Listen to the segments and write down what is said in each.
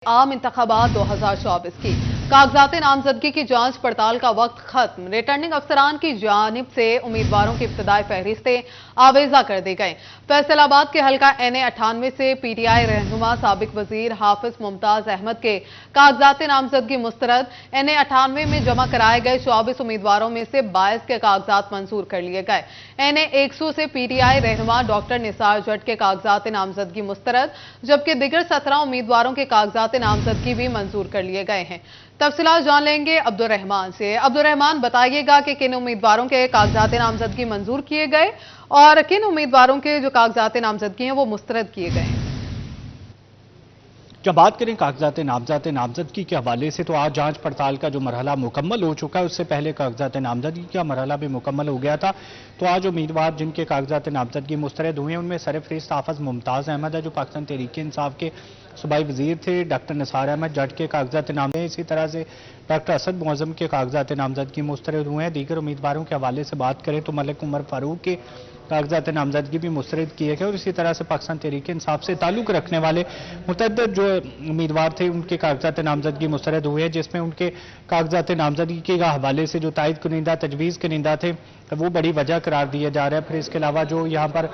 आम इंतखाबात 2024 की कागजात नामजदगी की जांच पड़ताल का वक्त खत्म। रिटर्निंग अफसरान की जानिब से उम्मीदवारों की इब्तदाई फहरिस्तें आवेजा कर दी गई। फैसलाबाद के हल्का NA98 से PTI रहनुमा साबिक वजीर हाफिज मुमताज अहमद के कागजात नामजदगी मुस्तरद। NA98 में जमा कराए गए 24 उम्मीदवारों में से 22 के कागजात मंजूर कर लिए गए। NA100 से PTI रहनुमा डॉक्टर निसार जट के कागजात नामजदगी मुस्तरद, जबकि दिगर 17 उम्मीदवारों के कागजात नामजदगी भी मंजूर कर लिए गए हैं। तफसीलात जान लेंगे अब्दुर्रहमान से। अब्दुर्रहमान, बताइएगा कि किन उम्मीदवारों के कागजात नामजदगी मंजूर किए गए और किन उम्मीदवारों के जो कागजात नामजदगी हैं वो मुस्तरद किए गए हैं। जब बात करें कागजात नामजदगी के हवाले से, तो आज जांच पड़ताल का जो मरहला मुकम्मल हो चुका है, उससे पहले कागजात नामजदगी का मरहला भी मुकम्मल हो गया था। तो आज उम्मीदवार जिनके कागजात नामजदगी मुस्तरद हुए हैं, उनमें सरफहरिस्त हाफिज मुमताज अहमद है, जो पाकिस्तान तहरीक इंसाफ के सूबाई वजीर थे। डॉक्टर निसार अहमद जट के कागजात नामजदगी, इसी तरह से डॉक्टर असद मुअज्जम के कागजात नामजदगी मुस्तरद हुए हैं। दीगर उम्मीदवारों के हवाले से बात करें तो मलिक उमर फारूक के कागजात नामजदगी भी मुस्तरद किए गए और इसी तरह से पाकिस्तान तहरीक इंसाफ से ताल्लुक रखने वाले मुतअद्दिद जो उम्मीदवार थे, उनके कागजात नामजदगी मुस्तरद हुए हैं, जिसमें उनके कागजात नामजदगी के हवाले से जो तायद कुनिंदा तजवीज़ कुनिंदा थे वो बड़ी वजह करार दिया जा रहा है। फिर इसके अलावा जो यहाँ पर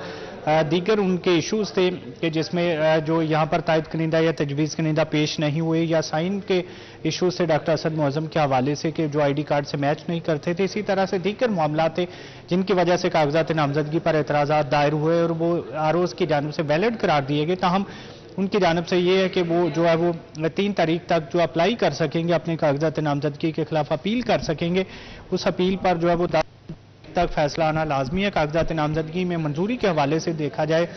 दीगर उनके इशूज़ थे कि जिसमें जो यहाँ पर तायद कुनिंदा या तजवीज़ कुनिंदा पेश नहीं हुए, या साइन के इशूज़ थे डॉक्टर असद मुअज्जम के हवाले से कि जो ID कार्ड से मैच नहीं करते थे। इसी तरह से दीगर मामला थे जिनकी वजह से कागजात नामजदगी पर एतराज़ात दायर हुए और वो ROs की जानिब से वैलिड करार दिए गए। ताहम उनकी जानिब से ये है कि वो जो है वो 3 तारीख तक जो अप्लाई कर सकेंगे, अपने कागजात नामजदगी के खिलाफ अपील कर सकेंगे। उस अपील पर जो है वो तक फैसला आना लाजमी है। कागजात नामजदगी में मंजूरी के हवाले से देखा जाए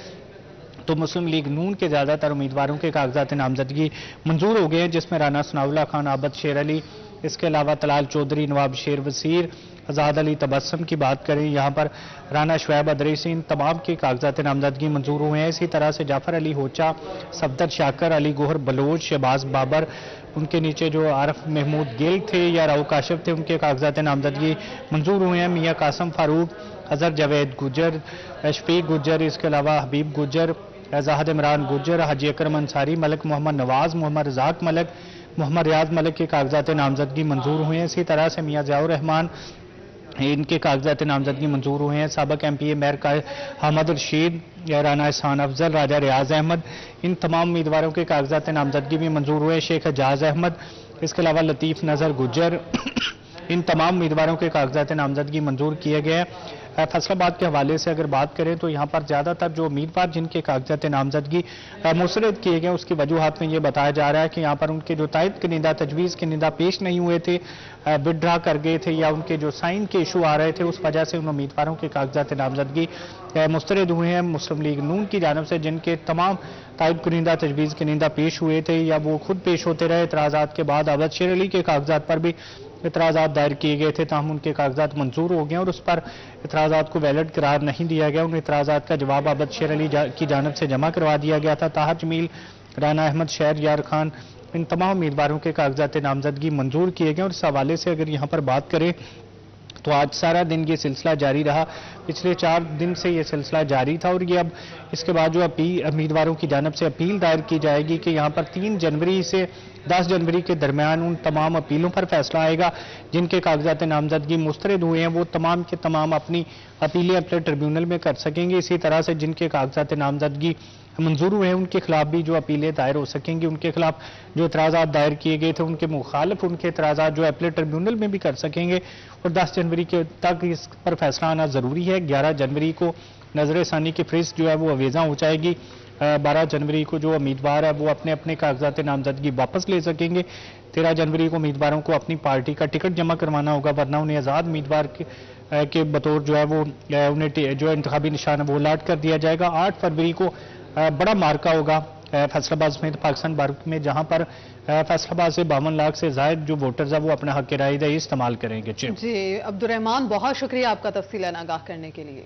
तो मुस्लिम लीग नून के ज़्यादातर उम्मीदवारों के कागजात नामजदगी मंजूर हो गए हैं, जिसमें राना सनाउल्लाह खान, आबद शेर अली, इसके अलावा तलाल चौधरी, नवाब शेर वसीर, आज़ाद अली तबस्सुम की बात करें, यहाँ पर राना शुएब अदरीसी, इन तमाम के कागजात नामजदगी मंजूर हुए हैं। इसी तरह से जाफर अली होचा, सफदर शाकर, अली गोहर बलोच, शहबाज बाबर, उनके नीचे जो आरफ महमूद गिल थे या राव काशिफ थे, उनके कागजात नामजदगी मंजूर हुए हैं। मियाँ कासम फारूक, अजहर जावेद गुजर, शफीक गुजर, इसके अलावा हबीब गुजर, जाहिद इमरान गुजर, हाजी अकरम अंसारी, मलिक मोहम्मद नवाज, मोहम्मद रज़ाक मलिक, मोहम्मद रियाज मलिक के कागजात नामजदगी मंजूर हुए हैं। इसी तरह से मियाँ ज़ियाउर रहमान, इनके कागजात नामजदगी मंजूर हुए हैं। साबिक MPA मेयर का अहमद रशीद, राना एहसान अफजल, राजा रियाज अहमद, इन तमाम उम्मीदवारों के कागजात नामजदगी भी मंजूर हुए। शेख एजाज अहमद, इसके अलावा लतीफ़ नज़र गुजर, इन तमाम उम्मीदवारों के कागजात नामजदगी मंजूर किए गए। फैसलाबाद के हवाले से अगर बात करें तो यहाँ पर ज़्यादातर जो उम्मीदवार जिनके कागजात नामजदगी मुस्तरद किए गए, उसकी वजूहात में ये बताया जा रहा है कि यहाँ पर उनके जो तायद कुनिंदा तजवीज़ कुनिंदा पेश नहीं हुए थे, विड्रा कर गए थे, या उनके जो साइन के इशू आ रहे थे, उस वजह से उन उम्मीदवारों के कागजात नामजदगी मुस्तरद हुए हैं। मुस्लिम लीग नून की जानिब से जिनके तमाम तायद कुनिंदा तजवीज़ कुनिंदा पेश हुए थे या वो खुद पेश होते रहे, एतराज़ात के बाद आबद शेर अली के कागजात पर भी एतराज़ात दायर किए गए थे, ताहम उनके कागजात मंजूर हो गए और उस पर एतराज़ात को वैलिड करार नहीं दिया गया। उन एतराज़ात का जवाब आबद शेर अली की जानिब से जमा करवा दिया गया था। ताहर जमील, राना अहमद, शहर यार खान, इन तमाम उम्मीदवारों के कागजात नामजदगी मंजूर किए गए। और इस हवाले से अगर यहाँ पर बात करें तो आज सारा दिन ये सिलसिला जारी रहा। पिछले 4 दिन से ये सिलसिला जारी था और ये अब इसके बाद जो उम्मीदवारों की जानिब से अपील दायर की जाएगी कि यहाँ पर 3 जनवरी से 10 जनवरी के दरमियान उन तमाम अपीलों पर फैसला आएगा। जिनके कागजात नामजदगी मुस्तरद हुए हैं वो तमाम के तमाम अपनी अपीलें अपने ट्रिब्यूनल में कर सकेंगे। इसी तरह से जिनके कागजात नामजदगी मंजूर हुए हैं उनके खिलाफ भी जो अपीलें दायर हो सकेंगी, उनके खिलाफ जो एतराज़ात दायर किए गए थे उनके मुखालिफ उनके एतराज़ात जो अपील ट्रिब्यूनल में भी कर सकेंगे। और 10 जनवरी के तक इस पर फैसला आना ज़रूरी है। 11 जनवरी को नजर सानी की फहरिस्त जो है वो अवेज़ा हो जाएगी। 12 जनवरी को जो उम्मीदवार है वो अपने अपने कागजात नामजदगी वापस ले सकेंगे। 13 जनवरी को उम्मीदवारों को अपनी पार्टी का टिकट जमा करवाना होगा, वरना उन्हें आज़ाद उम्मीदवार के बतौर जो है वो उन्हें जो इंतखाबी निशान है वो अलाट कर दिया जाएगा। 8 फरवरी को बड़ा मार्का होगा फैसलाबाद समेत पाकिस्तान भर में, जहां पर फैसलाबाद से 52 लाख से ज़ायद जो वोटर्स है वो अपना हक राय इस्तेमाल करेंगे। जी अब्दुर्रहमान, बहुत शुक्रिया आपका तफसीलन आगाह करने के लिए।